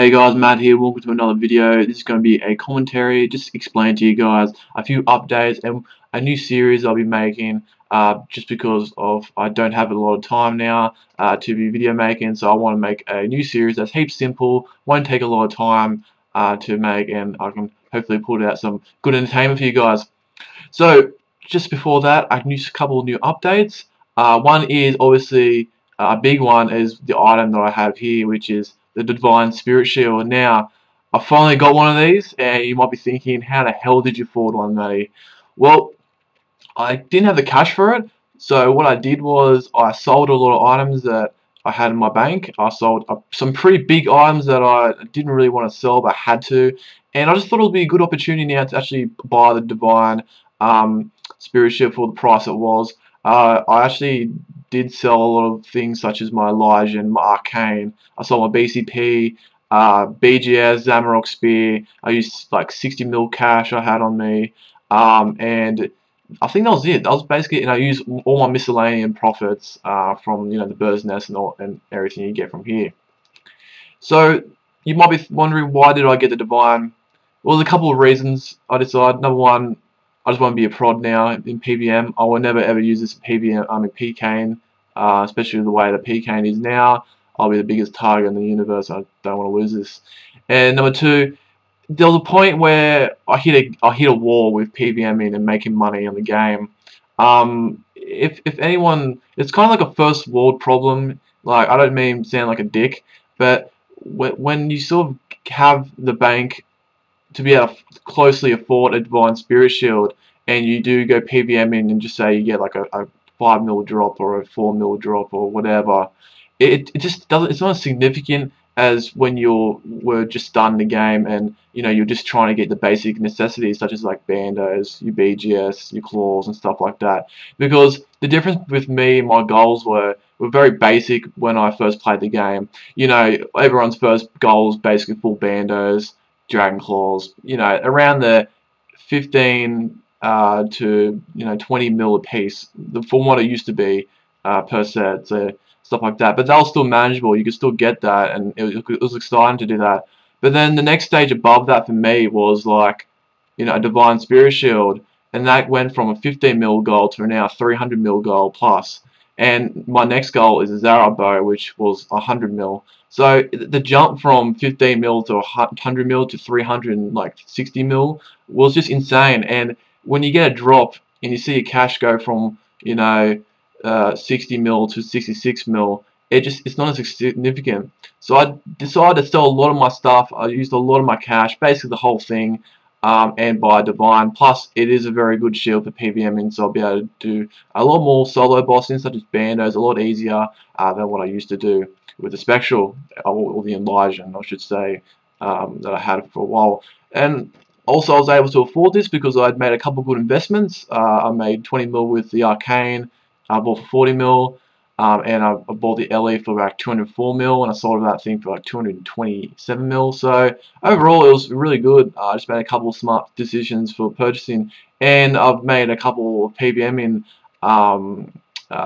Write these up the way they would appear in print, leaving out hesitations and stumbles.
Hey guys, Matt here. Welcome to another video. This is going to be a commentary, just explain to you guys a few updates and a new series I'll be making. Just because I don't have a lot of time now to be video making, so I want to make a new series that's heaps simple, won't take a lot of time to make, and I can hopefully put out some good entertainment for you guys. So just before that, a couple of new updates. One is obviously a big one is the item that I have here, which is the Divine Spirit Shield. Now, I finally got one of these, and you might be thinking, how the hell did you afford one, Matty? Well, I didn't have the cash for it, so what I did was I sold a lot of items that I had in my bank. I sold some pretty big items that I didn't really want to sell, but had to, and I just thought it would be a good opportunity now to actually buy the Divine Spirit Shield for the price it was. I actually did sell a lot of things such as my Elijah and my Arcane. I sold my BCP, BGS, Zaryte Spear. I used like 60 mil cash I had on me, and I think that was it. That was basically it. And I used all my miscellaneous profits from the bird's nest and everything you get from here. So you might be wondering, why did I get the Divine? Well, there's a couple of reasons I decided. Number one, I just want to be a prod now in PVM. I will never ever use this in PVM. I'm in PCane, especially the way that PCane is now. I'll be the biggest target in the universe. I don't want to lose this. And number two, there was a point where I hit a wall with PVMing and making money on the game. If anyone, it's kind of like a first world problem. Like, I don't mean sound like a dick, but when you sort of have the bank to be able to closely afford a Divine Spirit Shield, and you do go PVMing and just say you get like a 5 mil drop or a 4 mil drop or whatever, it just doesn't. It's not as significant as when you were just starting the game and you're just trying to get the basic necessities such as like bandos, your BGS, your claws and stuff like that. Because the difference with me and my goals were very basic when I first played the game. Everyone's first goal is basically full bandos, dragon claws, around the 15 to 20 mil a piece from what it used to be per set, so stuff like that. But that was still manageable. You could still get that, and it was exciting to do that. But then the next stage above that for me was like a Divine Spirit Shield, and that went from a 15 mil goal to now 300 mil goal plus. And my next goal is a Zaryte bow, which was 100 mil. So the jump from 15 mil to 100 mil to 360 mil was just insane. And when you get a drop and you see your cash go from 60 mil to 66 mil, it's not as significant. So I decided to sell a lot of my stuff. I used a lot of my cash, basically the whole thing, and buy Divine. Plus, it is a very good shield for PVMing, so I'll be able to do a lot more solo bossing, such as bandos, a lot easier than what I used to do with the Spectral, or the Elijah, I should say, that I had for a while. And also, I was able to afford this because I'd made a couple good investments. I made 20 mil with the Arcane, I bought for 40 mil, and I bought the LE for about 204 mil, and I sold that thing for like 227 mil. So overall, it was really good. I just made a couple of smart decisions for purchasing, and I've made a couple of PVMing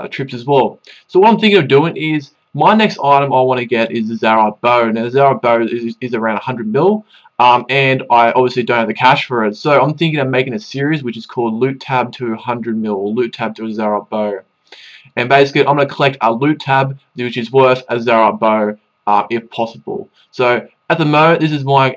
trips as well. So what I'm thinking of doing is, my next item I want to get is the Zaryte bow. Now the Zaryte bow is around 100 mil, and I obviously don't have the cash for it. So I'm thinking of making a series which is called Loot Tab to 100 mil, or Loot Tab to a Zaryte bow. And basically, I'm going to collect a loot tab which is worth a Zaryte bow if possible. So at the moment, this is my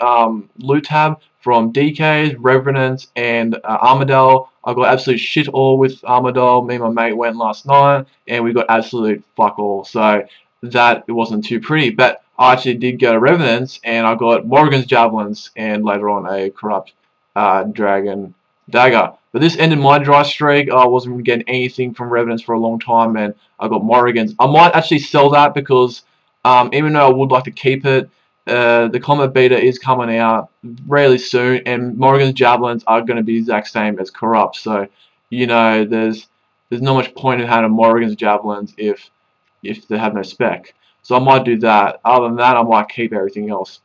loot tab from DKs, Revenants, and Armadale. I got absolute shit all with Armadale. Me and my mate went last night, and we got absolute fuck all. So that it wasn't too pretty. But I actually did go to Revenants, and I got Morrigan's Javelins, and later on a Corrupt Dragon Dagger. But this ended my dry streak. I wasn't getting anything from Revenants for a long time, and I got Morrigan's. I might actually sell that because even though I would like to keep it, the combat beta is coming out really soon, and Morrigan's Javelins are going to be the exact same as Corrupt. So there's not much point in having Morrigan's Javelins if they have no spec. So I might do that. Other than that, I might keep everything else.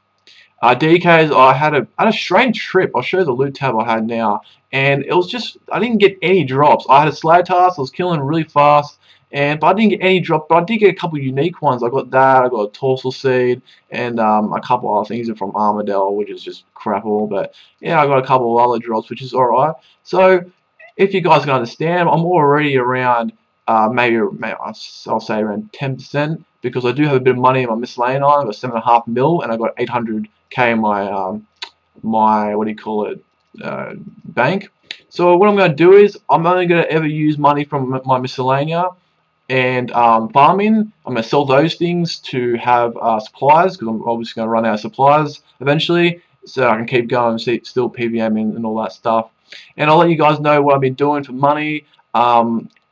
DKs, I had a strange trip. I'll show you the loot tab I had now, and it was just, I didn't get any drops. I had a Slay task, I was killing really fast, but I didn't get any drop. But I did get a couple unique ones. I got that. I got a Torsal Seed, and a couple other things from Armadale, which is just crap all. But yeah, I got a couple of other drops, which is alright. So if you guys can understand, I'm already around maybe I'll say around 10%, because I do have a bit of money in my miscellaneous. I got 7.5 mil, and I got 800k in my my what do you call it, bank. So what I'm going to do is I'm only going to ever use money from my miscellanea and farming. I'm going to sell those things to have supplies, because I'm obviously going to run out of supplies eventually, so I can keep going, still PVM and all that stuff. And I'll let you guys know what I've been doing for money.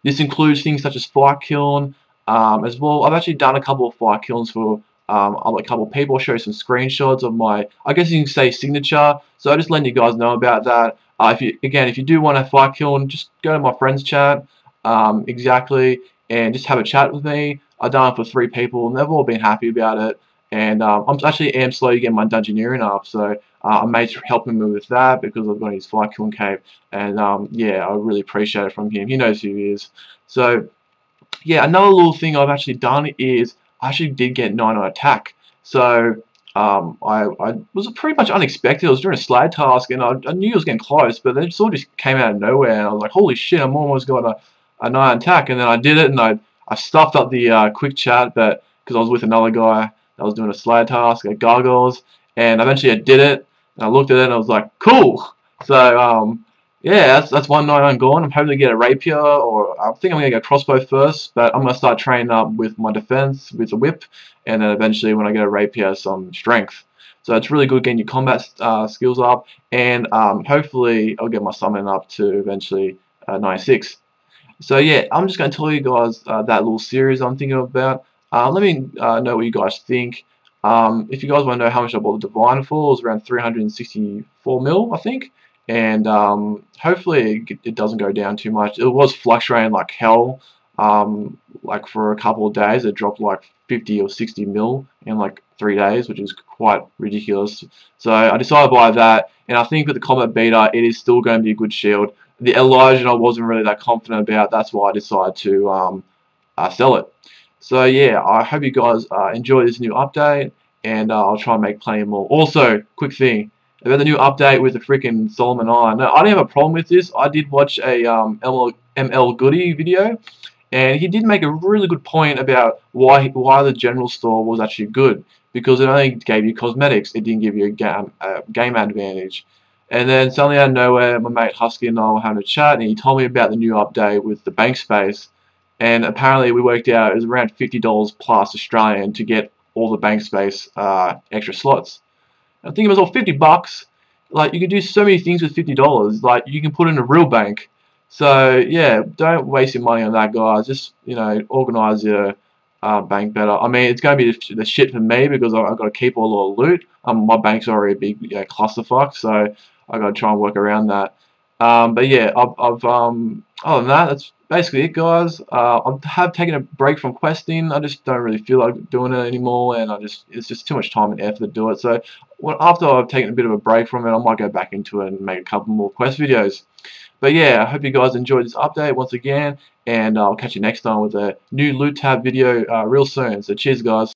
This includes things such as Fight Kiln as well. I've actually done a couple of Fight Kilns for a couple of people. I'll show you some screenshots of my, I guess you can say, signature. So I'm just letting you guys know about that. If you do want a Fight Kiln, just go to my friends chat, exyakly, and just have a chat with me. I've done it for 3 people, and they've all been happy about it. And I'm actually slowly getting my dungeoneering up, so my mate's helping me with that because I've got his Fight Kiln Cape, and yeah, I really appreciate it from him. He knows who he is. So yeah, another little thing I've actually done is I actually did get 9 on attack. So I was pretty much unexpected. I was doing a slag task, and I knew I was getting close, but they sort of just came out of nowhere, and I was like, holy shit, I'm almost got a 9 attack. And then I did it, and I stuffed up the quick chat, but because I was with another guy that was doing a slag task at Gargoyles, and eventually I did it, and I looked at it, and I was like, cool. So yeah, that's 199 gone. I'm hoping to get a rapier, or I think I'm going to get a crossbow first, but I'm going to start training up with my defense with a whip, and then eventually when I get a rapier, some strength. So it's really good getting your combat skills up, and hopefully I'll get my summon up to eventually 96. So yeah, I'm just going to tell you guys that little series I'm thinking about. Let me know what you guys think. If you guys want to know how much I bought the Divine for, it was around 364 mil, I think. And hopefully it doesn't go down too much. It was fluctuating like hell. Like for a couple of days, it dropped like 50 or 60 mil in like 3 days, which is quite ridiculous. So I decided to buy that, and I think with the Combat Beater, it is still going to be a good shield. The Elijah I wasn't really that confident about. That's why I decided to sell it. So yeah, I hope you guys enjoy this new update, and I'll try and make plenty more. Also, quick thing about the new update with the freaking Solomon Eye. No, I didn't have a problem with this. I did watch a ML Goody video, and he did make a really good point about why the general store was actually good, because it only gave you cosmetics. It didn't give you a game advantage. And then suddenly out of nowhere, my mate Husky and I were having a chat, and he told me about the new update with the bank space. And apparently we worked out it was around $50 plus Australian to get all the bank space extra slots. I think it was all $50. Like, you can do so many things with $50. Like, you can put in a real bank. So yeah, don't waste your money on that, guys. Just, you know, organize your bank better. I mean, it's going to be the shit for me because I've got to keep all the loot. My bank's already a big clusterfuck, so I've got to try and work around that. But yeah, other than that, that's basically it, guys. I have taken a break from questing. I just don't really feel like doing it anymore, and it's just too much time and effort to do it. So after I've taken a bit of a break from it, I might go back into it and make a couple more quest videos. But yeah, I hope you guys enjoyed this update once again, and I'll catch you next time with a new loot tab video real soon. So cheers, guys.